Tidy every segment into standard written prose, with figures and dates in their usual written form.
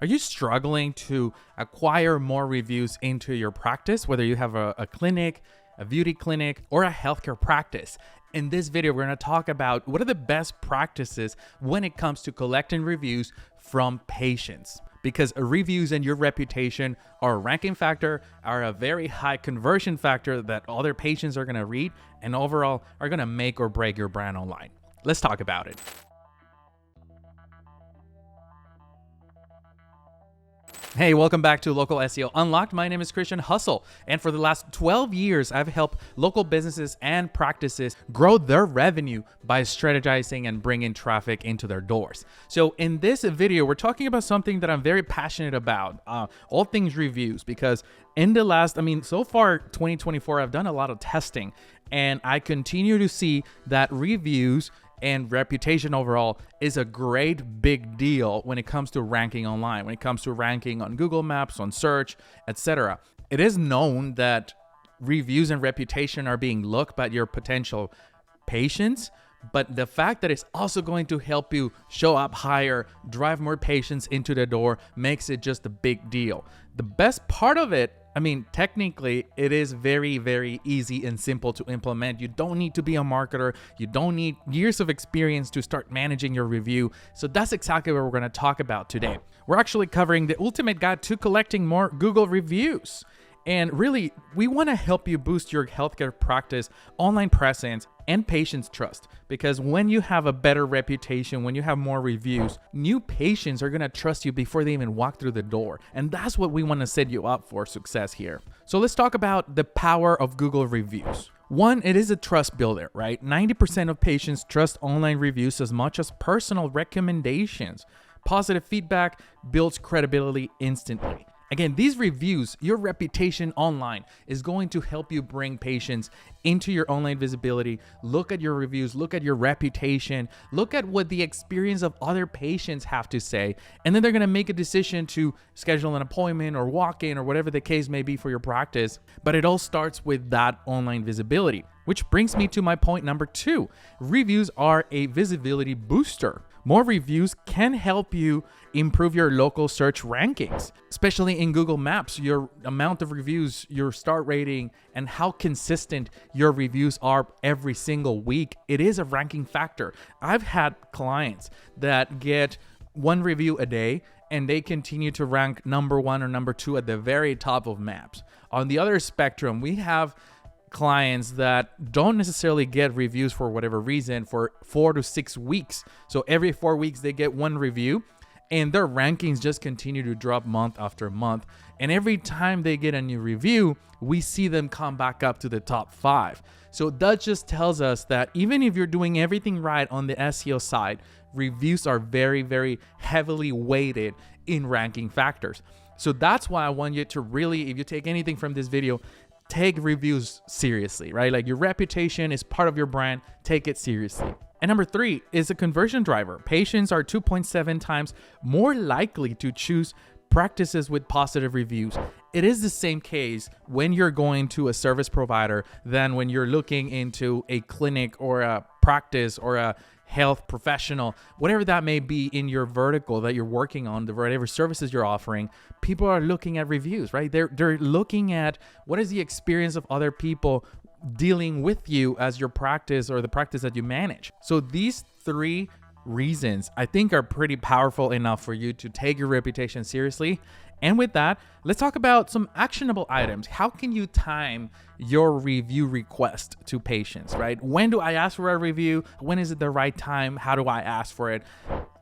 Are you struggling to acquire more reviews into your practice, whether you have a clinic, a beauty clinic, or a healthcare practice? In this video, we're going to talk about what are the best practices when it comes to collecting reviews from patients. Because reviews and your reputation are a ranking factor, are a very high conversion factor that other patients are going to read, and overall are going to make or break your brand online. Let's talk about it. Hey, welcome back to Local SEO Unlocked. My name is Christian Hustle, and for the last 12 years, I've helped local businesses and practices grow their revenue by strategizing and bringing traffic into their doors. So in this video, we're talking about something that I'm very passionate about, all things reviews, because in the last, so far 2024, I've done a lot of testing, and I continue to see that reviews and reputation overall is a great big deal when it comes to ranking online, when it comes to ranking on Google Maps, on search, etc. It is known that reviews and reputation are being looked by your potential patients, but the fact that it's also going to help you show up higher, drive more patients into the door, makes it just a big deal. The best part of it, technically, it is very, very easy and simple to implement. You don't need to be a marketer. You don't need years of experience to start managing your review. So that's exactly what we're going to talk about today. We're actually covering the ultimate guide to collecting more Google reviews. And really, we want to help you boost your healthcare practice, online presence, and patients' trust. Because when you have a better reputation, when you have more reviews, new patients are going to trust you before they even walk through the door. And that's what we want to set you up for success here. So let's talk about the power of Google reviews. One, it is a trust builder, right? 90% of patients trust online reviews as much as personal recommendations. Positive feedback builds credibility instantly. Again, these reviews, your reputation online is going to help you bring patients into your online visibility. Look at your reviews, look at your reputation, look at what the experience of other patients have to say, and then they're going to make a decision to schedule an appointment or walk in or whatever the case may be for your practice. But it all starts with that online visibility, which brings me to my point number 2. Reviews are a visibility booster. More reviews can help you improve your local search rankings, especially in Google Maps. Your amount of reviews, your star rating, and how consistent your reviews are every single week, it is a ranking factor. I've had clients that get one review a day and they continue to rank number 1 or number 2 at the very top of Maps. On the other spectrum, we have clients that don't necessarily get reviews for whatever reason for 4 to 6 weeks. So every 4 weeks they get one review and their rankings just continue to drop month after month. And every time they get a new review, we see them come back up to the top 5. So that just tells us that even if you're doing everything right on the SEO side, reviews are very, very heavily weighted in ranking factors. So that's why I want you to really, if you take anything from this video, take reviews seriously, right? Like, your reputation is part of your brand. Take it seriously. And number 3 is a conversion driver. Patients are 2.7 times more likely to choose practices with positive reviews. It is the same case when you're going to a service provider than when you're looking into a clinic or a practice or a health professional, whatever that may be in your vertical that you're working on, the whatever services you're offering. People are looking at reviews, right? They're looking at what is the experience of other people dealing with you as your practice or the practice that you manage. So these 3 reasons I think are pretty powerful enough for you to take your reputation seriously. And with that, let's talk about some actionable items. How can you time your review request to patients, right? When do I ask for a review? When is it the right time? How do I ask for it?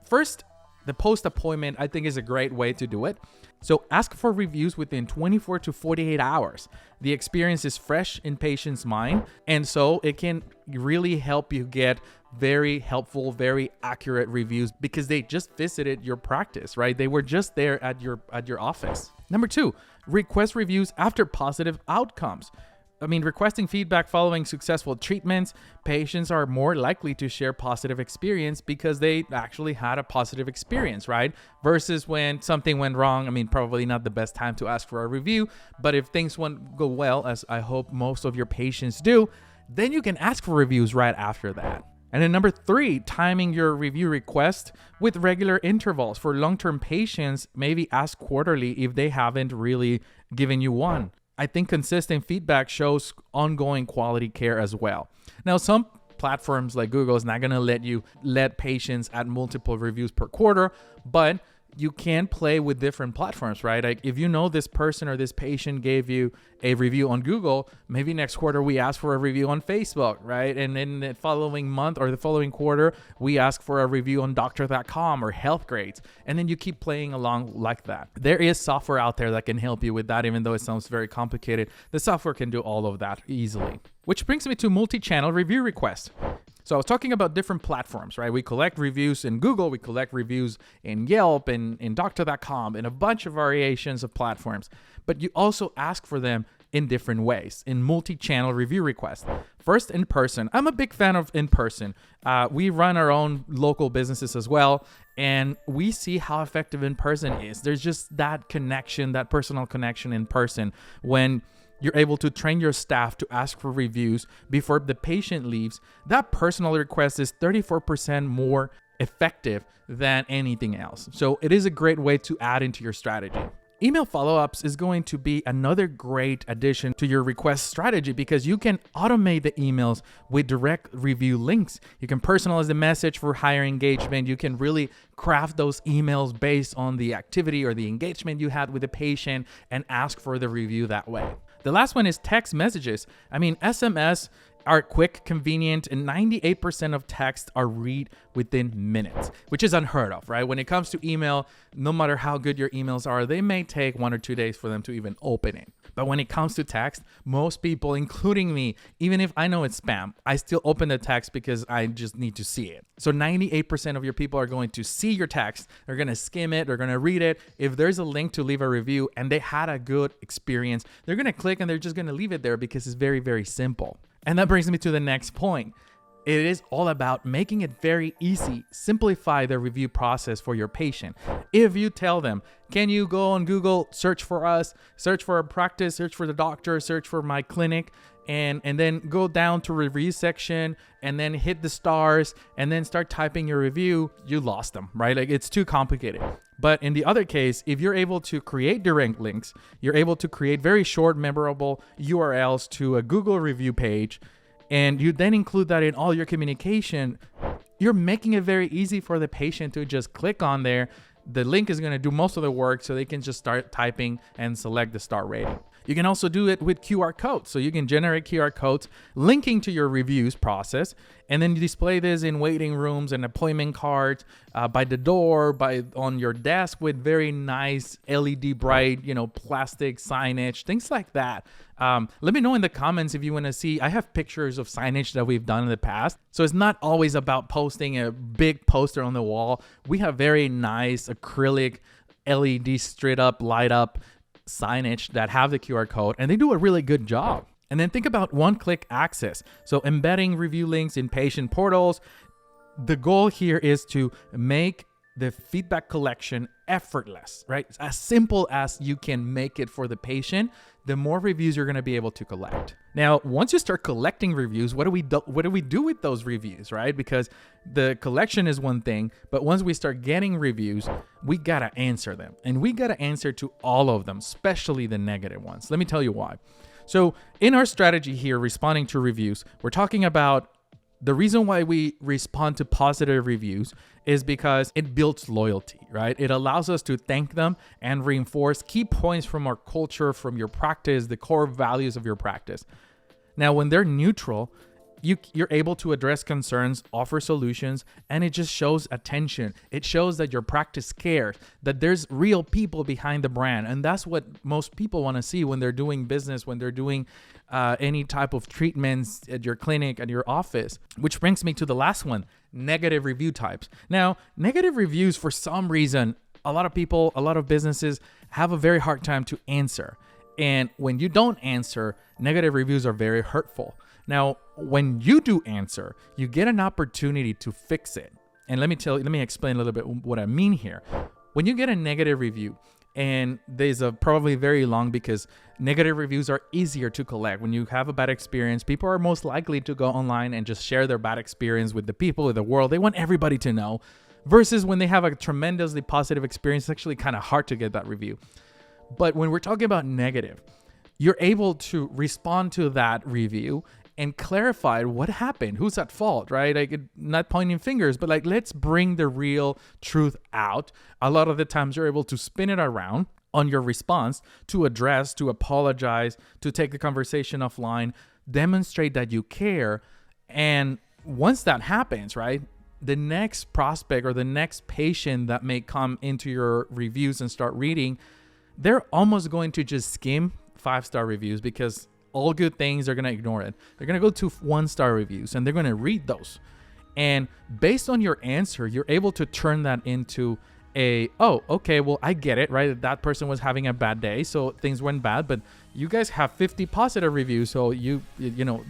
First, the post appointment, I think, is a great way to do it. So ask for reviews within 24 to 48 hours. The experience is fresh in patients' mind, and so it can really help you get very helpful, very accurate reviews because they just visited your practice, right? They were just there at your office. Number 2, request reviews after positive outcomes. Requesting feedback following successful treatments, patients are more likely to share positive experience because they actually had a positive experience, right? Versus when something went wrong, probably not the best time to ask for a review, but if things go well, as I hope most of your patients do, then you can ask for reviews right after that. And then number 3, timing your review request with regular intervals. For long-term patients, maybe ask quarterly if they haven't really given you one. I think consistent feedback shows ongoing quality care as well. Now, some platforms like Google is not going to let patients add multiple reviews per quarter, but you can play with different platforms, right? Like if you know this person or this patient gave you a review on Google, maybe next quarter we ask for a review on Facebook, right? And then the following month or the following quarter, we ask for a review on doctor.com or health grades. And then you keep playing along like that. There is software out there that can help you with that, even though it sounds very complicated. The software can do all of that easily. Which brings me to multi-channel review requests. So I was talking about different platforms, right? We collect reviews in Google, we collect reviews in Yelp, in doctor.com, and a bunch of variations of platforms. But you also ask for them in different ways, in multi-channel review requests. First, in person. I'm a big fan of in person. We run our own local businesses as well, and we see how effective in person is. There's just that connection, that personal connection in person when you're able to train your staff to ask for reviews before the patient leaves. That personal request is 34% more effective than anything else. So it is a great way to add into your strategy. Email follow-ups is going to be another great addition to your request strategy because you can automate the emails with direct review links. You can personalize the message for higher engagement. You can really craft those emails based on the activity or the engagement you had with the patient and ask for the review that way. The last one is text messages. I mean, SMS are quick, convenient, and 98% of texts are read within minutes, which is unheard of, right? When it comes to email, no matter how good your emails are, they may take 1 or 2 days for them to even open it. But when it comes to text, most people, including me, even if I know it's spam, I still open the text because I just need to see it. So 98% of your people are going to see your text. They're going to skim it. They're going to read it. If there's a link to leave a review and they had a good experience, they're going to click and they're just going to leave it there because it's very, very simple. And that brings me to the next point. It is all about making it very easy. Simplify the review process for your patient. If you tell them, can you go on Google, search for us, search for a practice, search for the doctor, search for my clinic, and then go down to review section and then hit the stars and then start typing your review, you lost them, right? Like it's too complicated. But in the other case, if you're able to create direct links, you're able to create very short, memorable URLs to a Google review page, and you then include that in all your communication, you're making it very easy for the patient to just click on there. The link is going to do most of the work so they can just start typing and select the star rating. You can also do it with QR codes. So you can generate QR codes linking to your reviews process, and then you display this in waiting rooms and appointment cards, by the door, on your desk with very nice LED bright, plastic signage, things like that. Let me know in the comments if you want to see. I have pictures of signage that we've done in the past. So it's not always about posting a big poster on the wall. We have very nice acrylic LED straight up, light up signage that have the QR code, and they do a really good job. And then think about one-click access. So embedding review links in patient portals. The goal here is to make the feedback collection effortless, right? As simple as you can make it for the patient, the more reviews you're going to be able to collect. Now, once you start collecting reviews, what do we do with those reviews, right? Because the collection is one thing, but once we start getting reviews, we got to answer them. And we got to answer to all of them, especially the negative ones. Let me tell you why. So in our strategy here, responding to reviews, we're talking about the reason why we respond to positive reviews is because it builds loyalty, right? It allows us to thank them and reinforce key points from our culture, from your practice, the core values of your practice. Now, when they're neutral, you're able to address concerns, offer solutions, and it just shows attention. It shows that your practice cares, that there's real people behind the brand. And that's what most people want to see when they're doing business, when they're doing any type of treatments at your clinic, at your office. Which brings me to the last one, negative review types. Now, negative reviews, for some reason, a lot of people, a lot of businesses have a very hard time to answer. And when you don't answer, negative reviews are very hurtful. Now, when you do answer, you get an opportunity to fix it. And let me explain a little bit what I mean here. When you get a negative review, And there's a probably very long because negative reviews are easier to collect. When you have a bad experience, people are most likely to go online and just share their bad experience with the people of the world. They want everybody to know. Versus when they have a tremendously positive experience, it's actually kind of hard to get that review. But when we're talking about negative, you're able to respond to that review and clarify what happened, who's at fault, right? Like, not pointing fingers, but like, let's bring the real truth out. A lot of the times you're able to spin it around on your response to address, to apologize, to take the conversation offline, demonstrate that you care. And once that happens, right, the next prospect or the next patient that may come into your reviews and start reading, they're almost going to just skim 5-star reviews because all good things, they're going to ignore it. They're going to go to 1-star reviews and they're going to read those. And based on your answer, you're able to turn that into oh, okay, well, I get it, right? That person was having a bad day, so things went bad, but you guys have 50 positive reviews, so you know,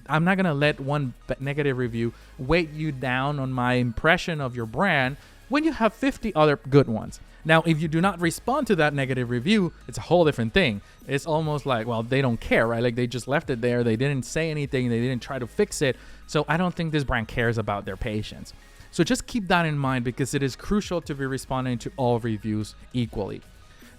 I'm not going to let one negative review weight you down on my impression of your brand when you have 50 other good ones. Now, if you do not respond to that negative review, it's a whole different thing. It's almost like, well, they don't care, right? Like, they just left it there. They didn't say anything. They didn't try to fix it. So I don't think this brand cares about their patients. So just keep that in mind because it is crucial to be responding to all reviews equally.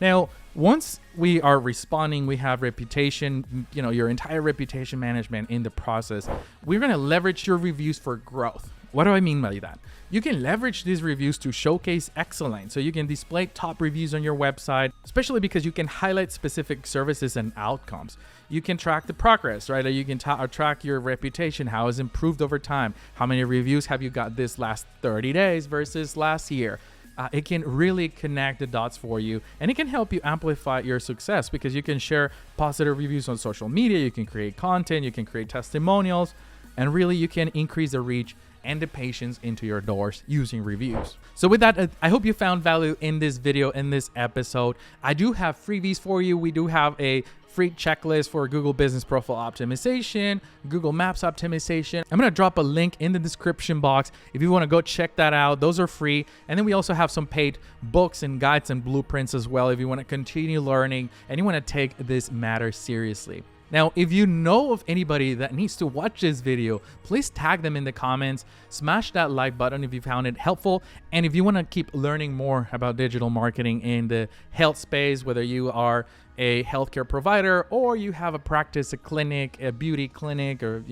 Now, once we are responding, we have reputation, your entire reputation management in the process. We're going to leverage your reviews for growth. What do I mean by that? You can leverage these reviews to showcase excellence. So you can display top reviews on your website, especially because you can highlight specific services and outcomes. You can track the progress, right? You can track your reputation, how it's improved over time. How many reviews have you got this last 30 days versus last year? It can really connect the dots for you, and it can help you amplify your success because you can share positive reviews on social media. You can create content, you can create testimonials, and really you can increase the reach and the patients into your doors using reviews. So with that, I hope you found value in this video, in this episode. I do have freebies for you. We do have a free checklist for Google Business Profile Optimization, Google Maps Optimization. I'm gonna drop a link in the description box if you wanna go check that out. Those are free. And then we also have some paid books and guides and blueprints as well if you wanna continue learning and you wanna take this matter seriously. Now, if you know of anybody that needs to watch this video, please tag them in the comments, smash that like button if you found it helpful. And if you want to keep learning more about digital marketing in the health space, whether you are a healthcare provider or you have a practice, a clinic, a beauty clinic, or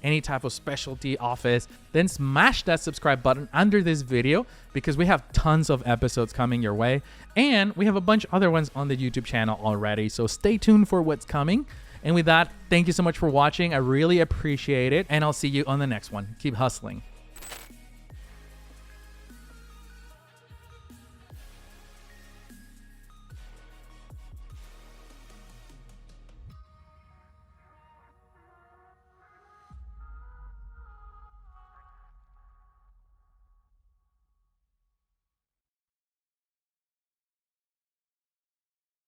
any type of specialty office, then smash that subscribe button under this video because we have tons of episodes coming your way. And we have a bunch of other ones on the YouTube channel already. So stay tuned for what's coming. And with that, thank you so much for watching. I really appreciate it. And I'll see you on the next one. Keep hustling.